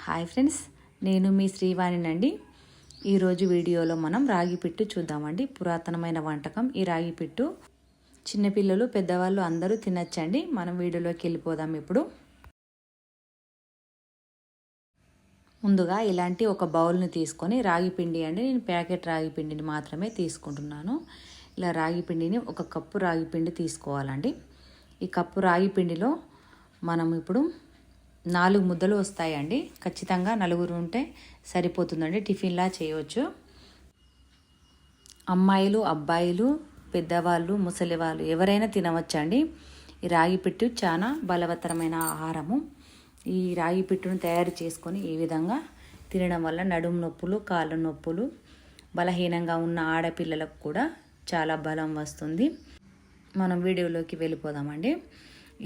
Hi friends, నేను మీ శ్రీవాణినండి. ఈరోజు వీడియోలో మనం రాగి పిట్టు చూద్దామండి. పురాతనమైన వంటకం ఈ రాగి పిట్టు. చిన్నపిల్లలు పెద్దవాళ్ళు అందరూ తినచ్చండి. మనం వీడియోలోకి వెళ్ళిపోదాం. ఇప్పుడు ముందుగా ఇలాంటి ఒక బౌల్ని తీసుకొని రాగి పిండి అండి, నేను ప్యాకెట్ రాగి పిండిని మాత్రమే తీసుకుంటున్నాను. ఇలా రాగి పిండిని ఒక కప్పు రాగి పిండి తీసుకోవాలండి. ఈ కప్పు రాగి పిండిలో మనం ఇప్పుడు 4 ముద్దలు వస్తాయండి. ఖచ్చితంగా నలుగురు ఉంటే సరిపోతుందండి. టిఫిన్లా చేయవచ్చు. అమ్మాయిలు, అబ్బాయిలు, పెద్దవాళ్ళు, ముసలి వాళ్ళు ఎవరైనా తినవచ్చండి. ఈ రాగి పిట్టు చాలా బలవత్తరమైన ఆహారము. ఈ రాగి పిట్టును తయారు చేసుకొని ఈ విధంగా తినడం వల్ల నడుము నొప్పులు, కాళ్ళ నొప్పులు, బలహీనంగా ఉన్న ఆడపిల్లలకు కూడా చాలా బలం వస్తుంది. మనం వీడియోలోకి వెళ్ళిపోదామండి.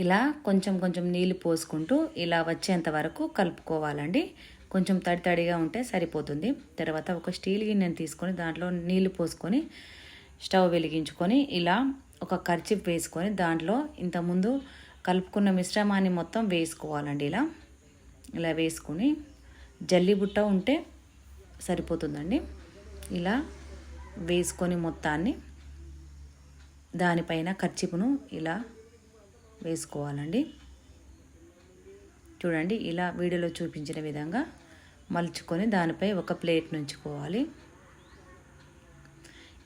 ఇలా కొంచెం కొంచెం నీళ్ళు పోసుకుంటూ ఇలా వచ్చేంత వరకు కలుపుకోవాలండి. కొంచెం తడిగా ఉంటే సరిపోతుంది. తర్వాత ఒక స్టీల్ గిన్నెను తీసుకొని దాంట్లో నీళ్లు పోసుకొని స్టవ్ వెలిగించుకొని ఇలా ఒక కర్చీఫ్ వేసుకొని దాంట్లో ఇంతకుముందు కలుపుకున్న మిశ్రమాన్ని మొత్తం వేసుకోవాలండి. ఇలా వేసుకొని జల్లిబుట్ట ఉంటే సరిపోతుందండి. ఇలా వేసుకొని మొత్తాన్ని దానిపైన కర్చీఫ్ను ఇలా వేసుకోవాలండి. చూడండి, ఇలా వీడియోలో చూపించిన విధంగా మలుచుకొని దానిపై ఒక ప్లేట్ ఉంచుకోవాలి.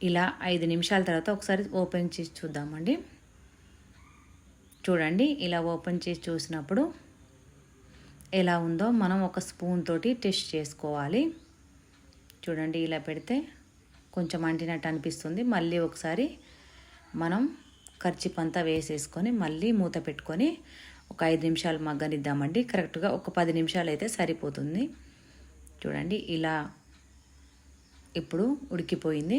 ఇలా 5 నిమిషాల తర్వాత ఒకసారి ఓపెన్ చేసి చూద్దామండి. చూడండి, ఇలా ఓపెన్ చేసి చూసినప్పుడు ఎలా ఉందో మనం ఒక స్పూన్ తోటి టెస్ట్ చేసుకోవాలి. చూడండి, ఇలా పెడితే కొంచెం అంటినట్టు అనిపిస్తుంది. మళ్ళీ ఒకసారి మనం కర్చీఫ్ అంతా వేసేసుకొని మళ్ళీ మూత పెట్టుకొని ఒక 5 నిమిషాలు మగ్గనిద్దామండి. కరెక్ట్గా ఒక 10 నిమిషాలు అయితే సరిపోతుంది. చూడండి, ఇలా ఇప్పుడు ఉడికిపోయింది.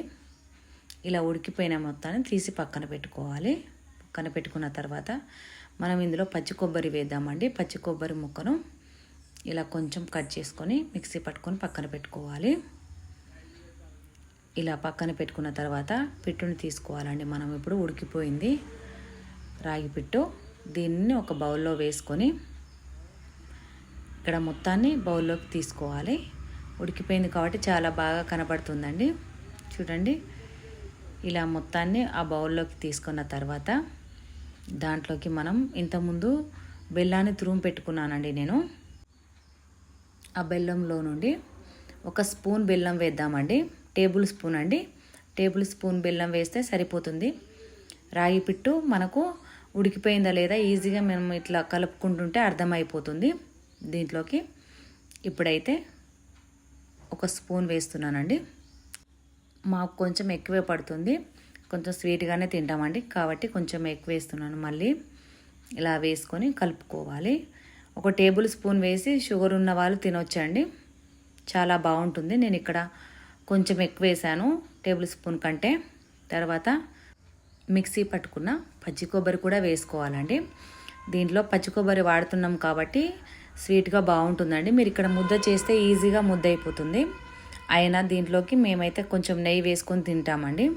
ఇలా ఉడికిపోయిన మొత్తాన్ని తీసి పక్కన పెట్టుకోవాలి. పక్కన పెట్టుకున్న తర్వాత మనం ఇందులో పచ్చి కొబ్బరి వేద్దామండి. పచ్చి కొబ్బరి ముక్కను ఇలా కొంచెం కట్ చేసుకొని మిక్సీ పట్టుకొని పక్కన పెట్టుకోవాలి. ఇలా పక్కన పెట్టుకున్న తర్వాత పిట్టుని తీసుకోవాలండి. మనం ఇప్పుడు ఉడికిపోయింది రాగి పిట్టు. దీన్ని ఒక బౌల్లో వేసుకొని ఇక్కడ మొత్తాన్ని బౌల్లోకి తీసుకోవాలి. ఉడికిపోయింది కాబట్టి చాలా బాగా కనబడుతుందండి. చూడండి, ఇలా మొత్తాన్ని ఆ బౌల్లోకి తీసుకున్న తర్వాత దాంట్లోకి మనం ఇంతకుముందు బెల్లాన్ని తురుము పెట్టుకున్నానండి నేను. ఆ బెల్లంలో నుండి ఒక స్పూన్ బెల్లం వేద్దామండి. టేబుల్ స్పూన్ అండి. టేబుల్ స్పూన్ బెల్లం వేస్తే సరిపోతుంది. రాగి పిట్టు మనకు ఉడికిపోయిందా లేదా ఈజీగా మనం ఇట్లా కలుపుకుంటుంటే అర్థమైపోతుంది. దీంట్లోకి ఇప్పుడైతే ఒక స్పూన్ వేస్తున్నానండి. మాకు కొంచెం ఎక్కువే పడుతుంది, కొంచెం స్వీట్గానే తింటామండి కాబట్టి కొంచెం ఎక్కువ వేస్తున్నాను. మళ్ళీ ఇలా వేసుకొని కలుపుకోవాలి. ఒక టేబుల్ స్పూన్ వేసి షుగర్ ఉన్న వాళ్ళు తినొచ్చండి, చాలా బాగుంటుంది. నేను ఇక్కడ కొంచెం ఎక్కువ వేసాను టేబుల్ స్పూన్ కంటే. తర్వాత మిక్సీ పట్టుకున్న పచ్చి కొబ్బరి కూడా వేసుకోవాలండి. దీంట్లో పచ్చి కొబ్బరి వాడుతున్నాం కాబట్టి స్వీట్గా బాగుంటుందండి. మీరు ఇక్కడ ముద్ద చేస్తే ఈజీగా ముద్ద అయిపోతుంది. అయినా దీంట్లోకి మేమైతే కొంచెం నెయ్యి వేసుకొని తింటామండి.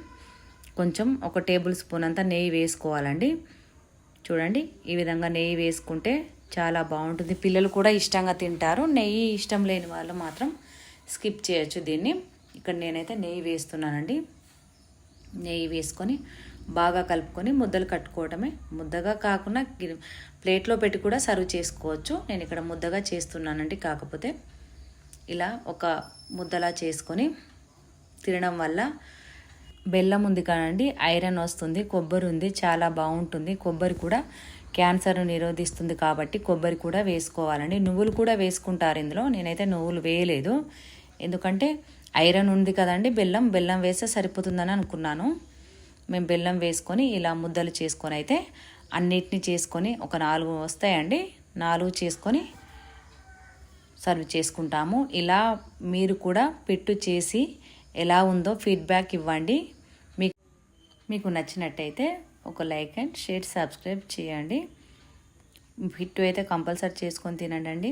కొంచెం ఒక టేబుల్ స్పూన్ అంతా నెయ్యి వేసుకోవాలండి. చూడండి, ఈ విధంగా నెయ్యి వేసుకుంటే చాలా బాగుంటుంది. పిల్లలు కూడా ఇష్టంగా తింటారు. నెయ్యి ఇష్టం లేని వాళ్ళు మాత్రం స్కిప్ చేయొచ్చు దీన్ని. ఇక్కడ నేనైతే నెయ్యి వేస్తున్నానండి. నెయ్యి వేసుకొని బాగా కలుపుకొని ముద్దలు కట్టుకోవడమే. ముద్దగా కాకుండా ప్లేట్లో పెట్టి కూడా సర్వ్ చేసుకోవచ్చు. నేను ఇక్కడ ముద్దగా చేస్తున్నానండి. కాకపోతే ఇలా ఒక ముద్దలా చేసుకొని తినడం వల్ల బెల్లం ఉంది కానండి, ఐరన్ వస్తుంది, కొబ్బరి ఉంది, చాలా బాగుంటుంది. కొబ్బరి కూడా క్యాన్సర్ను నిరోధిస్తుంది కాబట్టి కొబ్బరి కూడా వేసుకోవాలండి. నువ్వులు కూడా వేసుకుంటారు ఇందులో. నేనైతే నువ్వులు వేయలేదు, ఎందుకంటే ఐరన్ ఉంది కదండి. బెల్లం వేస్తే సరిపోతుందని అనుకున్నాను. మేము బెల్లం వేసుకొని ఇలా ముద్దలు చేసుకొని అయితే అన్నిటిని చేసుకొని ఒక 4 వస్తాయండి. 4 చేసుకొని సర్వ్ చేసుకుంటాము. ఇలా మీరు కూడా పిట్టు చేసి ఎలా ఉందో ఫీడ్బ్యాక్ ఇవ్వండి. మీకు నచ్చినట్టయితే ఒక లైక్ అండ్ షేర్, సబ్స్క్రైబ్ చేయండి. పిట్టు అయితే కంపల్సరీ చేసుకొని తినండి.